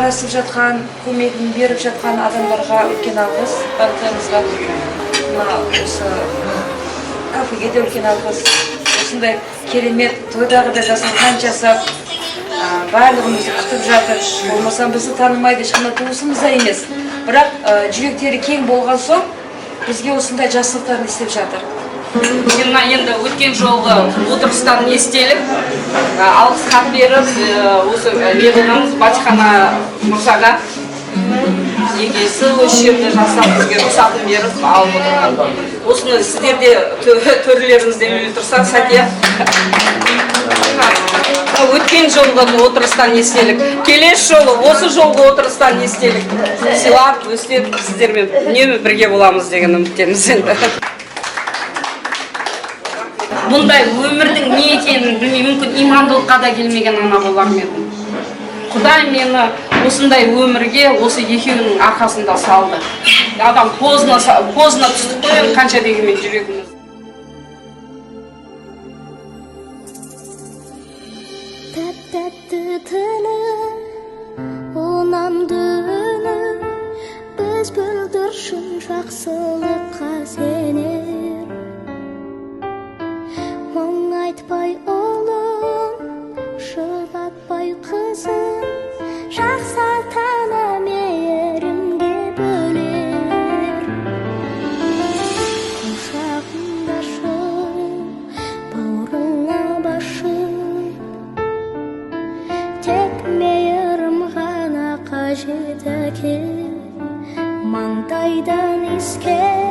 араласып жатқан, көмегін беріп жатқан адамдарға үлкен алғыс, барлықтарыңызға осы кафеге де үлкен алғыс. Осындай керемет тойдағыдай дастархан жасап, барлығымызды күтіп жатыр. Болмасам бізді танымайды, ешқандай туысымыз да емес. Бірақ жүректері кең болған соң бізге осындай жақсылықтарын істеп жатыр. Енді өткен жолғы отырыстан естелік, алғыс хат беріп, осы лебініміз Батихана мұрсаға егесі осы жерде жасап бізге рұқсатын беріп алып отырған. Осыны сіздер де төрлеріңізде тұрсақ, Сәтия. Өткен жолғы отырыстан естелік. Келесі жолы осы жолғы отырыстан естелік. Сыйлап, өстеп сіздермен үнемі бірге боламыз деген үміттеміз енді. Бұндай өмірдің не екенін білмей, мүмкін имандылыққа да келмеген ана болар едім. Құдай мені осындай өмірге осы екеуінің арқасында салды. Адам позна түстік қойын, қанша дегенмен жүрегіміз. Тәтті тілі, онамды үні, біз бүлдіршін жақсылыққа сенер. Мұң айтпай ұлым, жұбатпай қызым, жақсы ата-ана мейірімге бөлер. Құшағымда шып, бауырыңа басып, тек мейірім ғана қажет әке, маңдайдан иіскер.